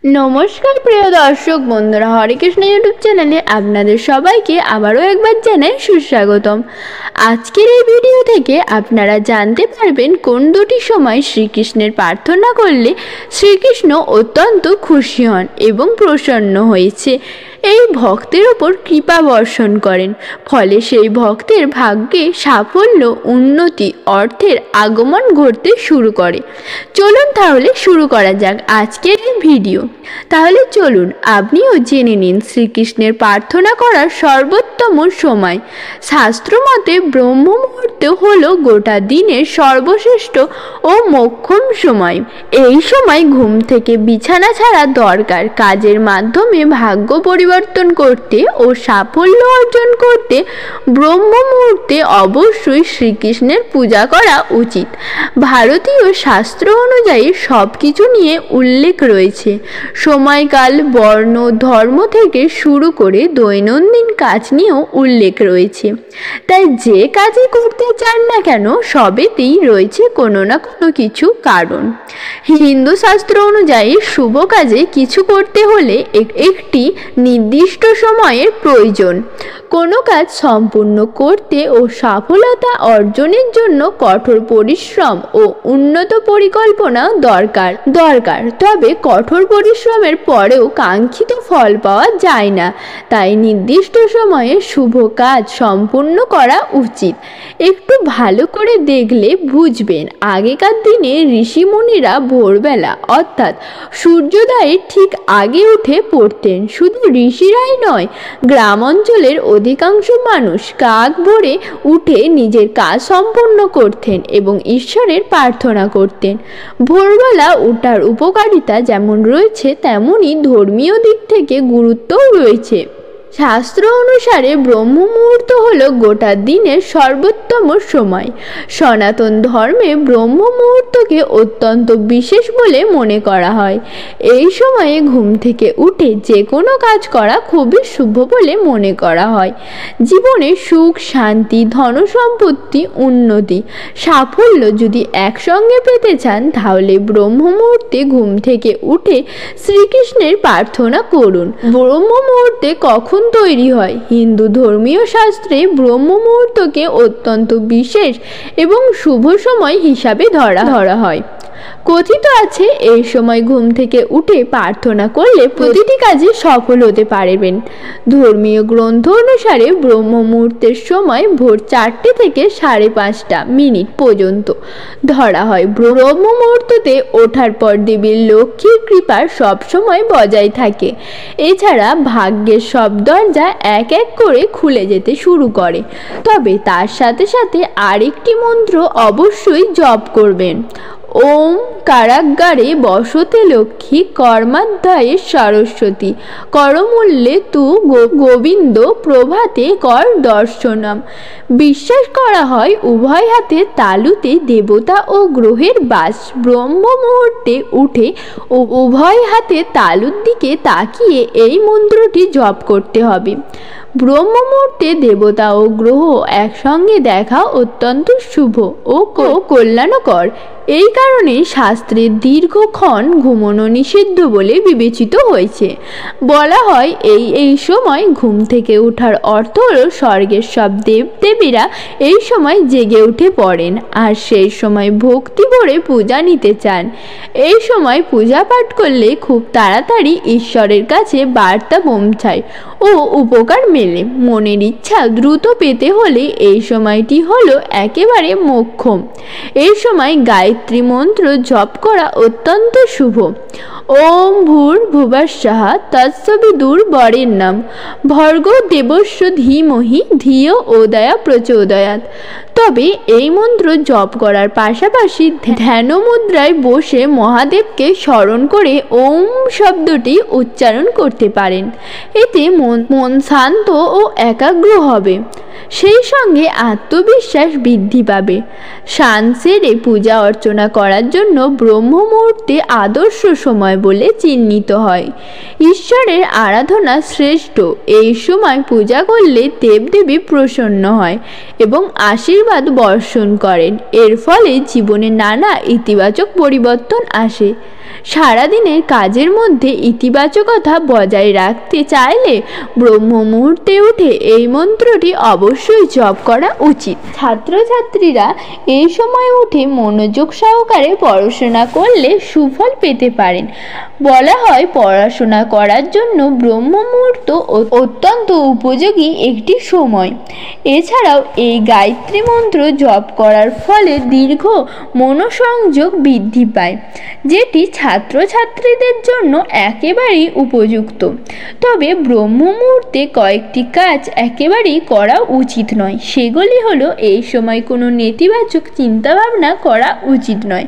নমস্কার প্রিয় দর্শক বন্ধুরা, হরে কৃষ্ণ ইউটিউব চ্যানেলে আপনাদের সবাইকে আবারও একবার জানাই সুস্বাগতম। আজকের এই ভিডিও থেকে আপনারা জানতে পারবেন কোন দুটি সময় শ্রীকৃষ্ণের প্রার্থনা করলে শ্রীকৃষ্ণ অত্যন্ত খুশি হন এবং প্রসন্ন হয়েছে এই ভক্তের ওপর কৃপা বর্ষণ করেন, ফলে সেই ভক্তের ভাগ্যে সাফল্য, উন্নতি, অর্থের আগমন ঘটতে শুরু করে। চলুন তাহলে শুরু করা যাক আজকের এই ভিডিও। তাহলে চলুন আপনিও জেনে নিন শ্রীকৃষ্ণের প্রার্থনা করার সর্বোত্তম সময়। শাস্ত্রমতে ব্রহ্ম মুহূর্ত হলো গোটা দিনের সর্বশ্রেষ্ঠ ও মোক্ষম সময়। এই সময় ঘুম থেকে বিছানা ছাড়া দরকার, কাজের মাধ্যমে ভাগ্য পরিবর্তন করতে ও সাফল্য অর্জন করতে ব্রহ্ম মুহূর্তে অবশ্যই শ্রীকৃষ্ণের পূজা করা উচিত। ভারতীয় শাস্ত্র অনুযায়ী সব কিছু নিয়ে উল্লেখ রয়েছে। সময়কাল, বর্ণ, ধর্ম থেকে শুরু করে দৈনন্দিন কাজ নিয়েও উল্লেখ রয়েছে। তাই যে কাজই করতে চান না কেন, সবেতেই রয়েছে কোনো না কোনো কিছু কারণ। হিন্দু শাস্ত্র অনুযায়ী শুভ কাজে কিছু করতে হলে একটি নির্দিষ্ট সময়ের প্রয়োজন। কোনো কাজ সম্পূর্ণ করতে ও সফলতা অর্জনের জন্য কঠোর পরিশ্রম ও উন্নত পরিকল্পনা দরকার। তবে কঠোর পরিশ্রমের পরেও কাঙ্ক্ষিত ফল পাওয়া যায় না, তাই নির্দিষ্ট সময়ে শুভ কাজ সম্পূর্ণ করা উচিত। একটু ভালো করে দেখলে বুঝবেন, আগেকার দিনে ঋষিমুনিরা ভোরবেলা অর্থাৎ সূর্যোদয়ের ঠিক আগে উঠে পড়তেন। শুধু ঋষিরাই নয়, গ্রাম অঞ্চলের অধিকাংশ মানুষ কাক ভোরে উঠে নিজের কাজ সম্পন্ন করতেন এবং ঈশ্বরের প্রার্থনা করতেন। ভোরবেলা ওঠার উপকারিতা যেমন রয়েছে, তেমনি ধর্মীয় দিক থেকে গুরুত্বও রয়েছে। শাস্ত্র অনুসারে ব্রহ্ম মুহূর্ত হলো গোটা দিনের সর্বোত্তম সময়। সনাতন ধর্মে ব্রহ্ম মুহূর্তকে অত্যন্ত বিশেষ বলে মনে করা হয়। এই সময়ে ঘুম থেকে উঠে যে কোনো কাজ করা খুবই শুভ বলে মনে করা হয়। জীবনে সুখ, শান্তি, ধনসম্পত্তি, উন্নতি, সাফল্য যদি একসঙ্গে পেতে চান, তাহলে ব্রহ্ম মুহূর্তে ঘুম থেকে উঠে শ্রীকৃষ্ণের প্রার্থনা করুন। ব্রহ্ম মুহূর্তে কখন তৈরি হয়? হিন্দু ধর্মীয় শাস্ত্রে ব্রহ্ম মুহূর্তকে অত্যন্ত বিশেষ এবং শুভ সময় হিসাবে ধরা হয়। কথিত আছে, এই সময় ঘুম থেকে উঠে প্রার্থনা করলে প্রতিটি কাজে সফল হতে পারবেন। ধর্মীয় গ্রন্থ অনুসারে ব্রহ্ম মুহূর্তের সময় ভোর 4টে থেকে 5:30 পর্যন্ত ধরা হয়। ব্রহ্ম মুহূর্ততে ওঠার পর দেবীর লক্ষ্মীর কৃপা সবসময় বজায় থাকে। এছাড়া ভাগ্যের সব দরজা এক এক করে খুলে যেতে শুরু করে। তবে তার সাথে সাথে আরেকটি মন্ত্র অবশ্যই জপ করবেন। ওম কারাগারে বসতে লক্ষ্মী, কর্মাধ্যায়ে সরস্বতী, করমূল্যে তু গোবিন্দ, প্রভাতে কর দর্শনম। বিশ্বাস করা হয় উভয় হাতে তালুতে দেবতা ও গ্রহের বাস। ব্রহ্ম মুহূর্তে উঠে উভয় হাতে তালুর দিকে তাকিয়ে এই মন্ত্রটি জপ করতে হবে। ব্রহ্ম মুহূর্তে দেবতা ও গ্রহ একসঙ্গে দেখা অত্যন্ত শুভ ও কল্যাণকর। এই কারণে শাস্ত্রে দীর্ঘক্ষণ ঘুমানো নিষিদ্ধ বলে বিবেচিত হয়েছে। বলা হয় এই সময় ঘুম থেকে ওঠার অর্থ হল স্বর্গের সব দেবদেবীরা এই সময় জেগে উঠে পড়েন আর সেই সময় ভক্তি ভরে পূজা নিতে চান। এই সময় পূজা পাঠ করলে খুব তাড়াতাড়ি ঈশ্বরের কাছে বার্তা পৌঁছায় ও উপকার মেলে। মনের ইচ্ছা দ্রুত পেতে হলে এই সময়টি হলো একেবারে মোক্ষম। এই সময় গায়ত্রী মন্ত্র জপ করা অত্যন্ত শুভ। ওম ভূর্ভুবস্সঃ তৎসবিতুর্বরেণ্যং ভর্গো দেবস্য ধীমহি ধিয়ো ওদয়া প্রচোদয়াৎ। তবে এই মন্ত্র জপ করার পাশাপাশি ধ্যান মুদ্রায় বসে মহাদেবকে স্মরণ করে ওম শব্দটি উচ্চারণ করতে পারেন। এতে মন শান্ত ও একাগ্র হবে, সেই সঙ্গে আত্মবিশ্বাস বৃদ্ধি পাবে। স্নান সেরে পূজা অর্চনা করার জন্য ব্রহ্ম মুহূর্তে আদর্শ সময় বলে চিহ্নিত হয়। ঈশ্বরের আরাধনা শ্রেষ্ঠ। এই সময় পূজা করলে দেবদেবী প্রসন্ন হয় এবং আশীর্বাদ বর্ষণ করেন। এর ফলে জীবনে নানা ইতিবাচক পরিবর্তন আসে। সারাদিনের কাজের মধ্যে ইতিবাচকতা বজায় রাখতে চাইলে ব্রহ্ম মুহূর্তে উঠে এই মন্ত্রটি অবশ্যই জপ করা উচিত। ছাত্রছাত্রীরা এই সময় উঠে মনোযোগ সহকারে পড়াশোনা করলে সুফল পেতে পারেন। বলা হয় পড়াশোনা করার জন্য ব্রহ্ম মুহূর্ত অত্যন্ত উপযোগী একটি সময়। এছাড়াও এই গায়ত্রী মন্ত্র জপ করার ফলে দীর্ঘ মনোসংযোগ বৃদ্ধি পায়, যেটি ছাত্রছাত্রীদের জন্য একেবারেই উপযুক্ত। তবে ব্রহ্ম মুহূর্তে কয়েকটি কাজ একেবারেই করা উচিত নয়। সেগুলি হলো, এই সময় কোনো নেতিবাচক চিন্তাভাবনা করা উচিত নয়।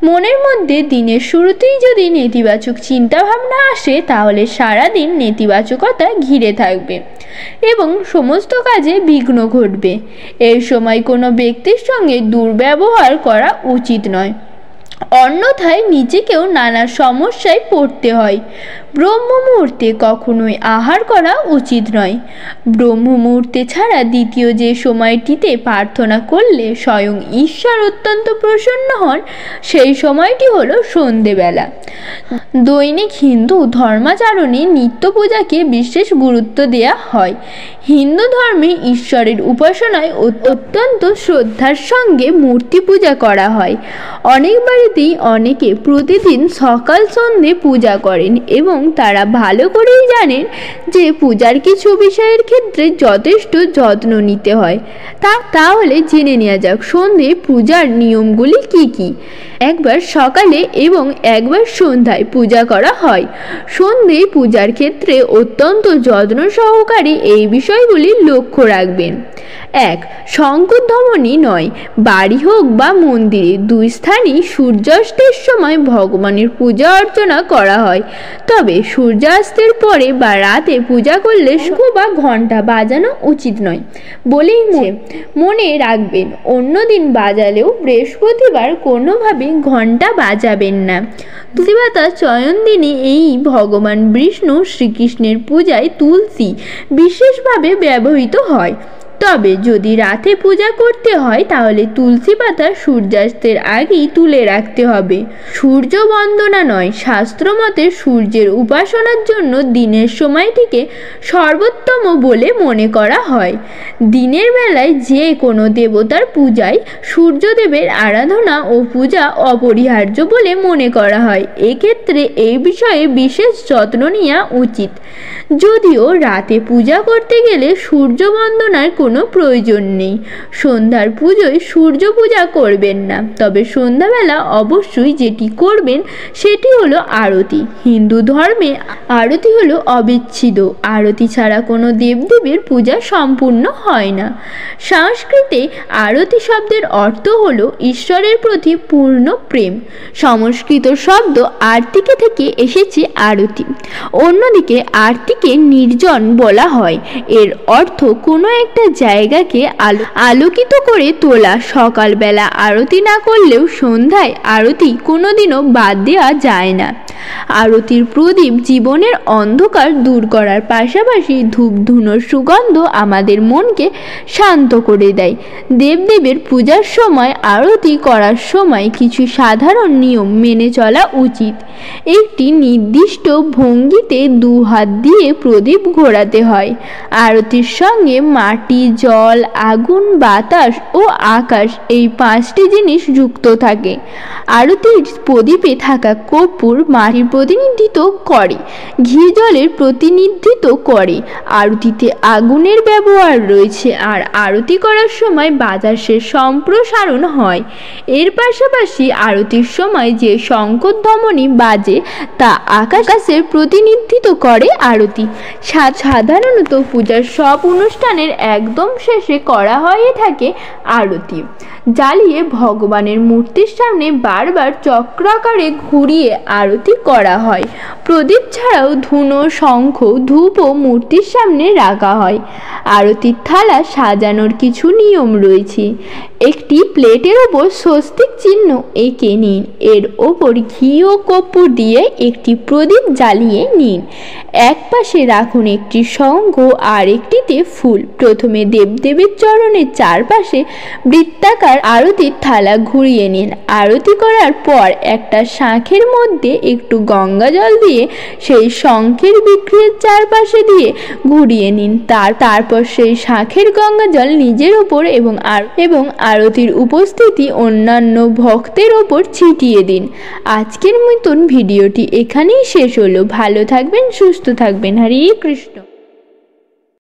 মনের মধ্যে দিনের শুরুতেই যদি নেতিবাচক চিন্তাভাবনা আসে তাহলে সারাদিন নেতিবাচকতা ঘিরে থাকবে এবং সমস্ত কাজে বিঘ্ন ঘটবে। এই সময় কোনো ব্যক্তির সঙ্গে দুর্ব্যবহার করা উচিত নয়, অন্যথায় নিজেকেও নানা সমস্যায় পড়তে হয়। ব্রহ্ম মুহূর্তে কখনোই আহার করা উচিত নয়। ব্রহ্ম মুহূর্তে ছাড়া দ্বিতীয় যে সময়টিতে প্রার্থনা করলে স্বয়ং ঈশ্বর অত্যন্ত প্রসন্ন হন, সেই সময়টি হলো সন্ধেবেলা। দৈনিক হিন্দু ধর্মাচরণে নিত্য পূজাকে বিশেষ গুরুত্ব দেওয়া হয়। হিন্দু ধর্মে ঈশ্বরের উপাসনায় অত্যন্ত শ্রদ্ধার সঙ্গে মূর্তি পূজা করা হয়। অনেক বাড়িতেই অনেকে প্রতিদিন সকাল সন্ধে পূজা করেন এবং তারা ভালো করেই জানেন যে পূজার কিছু বিষয়ের ক্ষেত্রে যথেষ্ট যত্ন নিতে হয়। তাহলে জেনে নেওয়া যাক সন্ধে পূজার নিয়মগুলি কি কি। একবার সকালে এবং একবার সন্ধ্যায় পূজা করা হয়। সন্ধে পূজার ক্ষেত্রে অত্যন্ত যত্ন সহকারে এই বিষয়গুলি লক্ষ্য রাখবেন। 1. শঙ্খধ্বনি নয়। বাড়ি হোক বা মন্দিরে দুই স্থানই সূর্যাস্তের সময় ভগবানের পূজা অর্চনা করা হয়। তবে সূর্যাস্তের পরে বা রাতে পূজা করলে শঙ্খ বা ঘণ্টা বাজানো উচিত নয় বলেই মনে রাখবেন। অন্যদিন বাজালেও বৃহস্পতিবার কোনোভাবে ঘণ্টা বাজাবেন না। তুলসী পাতা চয়ন দিনে এই ভগবান বিষ্ণু শ্রীকৃষ্ণের পূজায় তুলসী বিশেষভাবে ব্যবহৃত হয়। তবে যদি রাতে পূজা করতে হয় তাহলে তুলসী পাতা সূর্যাস্তের আগেই তুলে রাখতে হবে। সূর্য বন্দনা নয়। শাস্ত্রমতে সূর্যের উপাসনার জন্য দিনের সময়টিকে সর্বোত্তম বলে মনে করা হয়। দিনের বেলায় যে কোনো দেবতার পূজায় সূর্যদেবের আরাধনা ও পূজা অপরিহার্য বলে মনে করা হয়। এক্ষেত্রে এই বিষয়ে বিশেষ যত্ন নেওয়া উচিত। যদিও রাতে পূজা করতে গেলে সূর্য বন্দনার কোনো প্রয়োজন নেই। সন্ধ্যার পুজোয় সূর্য পূজা করবেন না। তবে সন্ধ্যাবেলা অবশ্যই যেটি করবেন সেটি হলো আরতি। হিন্দু ধর্মে আরতি হলো অবিচ্ছেদ্য। আরতি ছাড়া কোনো দেবদেবীর পূজা সম্পূর্ণ হয় না। সংস্কৃতে আরতি শব্দের অর্থ হলো ঈশ্বরের প্রতি পূর্ণ প্রেম। সংস্কৃত শব্দ আরতিকে থেকে এসেছে আরতি। অন্যদিকে আরতিকে নির্জন বলা হয়। এর অর্থ কোনো একটা জায়গাকে আলোকিত করে তোলা। সকালবেলা আরতি না করলেও সন্ধ্যায় আরতি কোনোদিনও বাদ দেওয়া যায় না। আরতির প্রদীপ জীবনের অন্ধকার দূর করার পাশাপাশি ধূপ ধুনোর সুগন্ধ আমাদের মনকে শান্ত করে দেয়। দেবদেবের পূজার সময় আরতি করার সময় কিছু সাধারণ নিয়ম মেনে চলা উচিত। একটি নির্দিষ্ট ভঙ্গিতে দু হাত দিয়ে প্রদীপ ঘোরাতে হয়। আরতির সঙ্গে মাটি, জল, আগুন, বাতাস ও আকাশ এই 5টি জিনিস যুক্ত থাকে। আরতির প্রদীপে থাকা কর্পূর মাটির প্রতিনিধিত্ব করে, ঘি জলের প্রতিনিধিত্ব করে। আরতিতে আগুনের ব্যবহার রয়েছে আর আরতি করার সময় বাতাসের সম্প্রসারণ হয়। এর পাশাপাশি আরতির সময় যে শঙ্খধ্বনি বাজে তা আকাশের প্রতিনিধিত্ব করে। আরতি সাধারণত পূজার সব অনুষ্ঠানের একদম শেষে করা হয়ে থাকে আরতি। জ্বালিয়ে ভগবানের মূর্তির সামনে বারবার চক্রাকারে ঘুরিয়ে আরতি করা হয়। প্রদীপ ছাড়াও ধুনো, শঙ্খ, ধূপও মূর্তির সামনে রাখা হয়। আরতির থালা সাজানোর কিছু নিয়ম রয়েছে। একটি প্লেটের ওপর স্বস্তিক চিহ্ন এঁকে নিন। এর ওপর ঘি ও কর্পূর দিয়ে একটি প্রদীপ জ্বালিয়ে নিন। এক পাশে রাখুন একটি শঙ্খ আর একটিতে ফুল। প্রথমে দেবদেবীর চরণের চারপাশে বৃত্তাকার এবার আরতির থালা ঘুরিয়ে নিন। আরতি করার পর একটা শাঁখের মধ্যে একটু গঙ্গা জল দিয়ে সেই শঙ্খের বিগ্রহের চারপাশে দিয়ে ঘুরিয়ে নিন। তারপর সেই শাঁখের গঙ্গা জল নিজের ওপর এবং আরতির উপস্থিতি অন্যান্য ভক্তের ওপর ছিটিয়ে দিন। আজকের মতন ভিডিওটি এখানেই শেষ হলো। ভালো থাকবেন, সুস্থ থাকবেন। হরে কৃষ্ণ।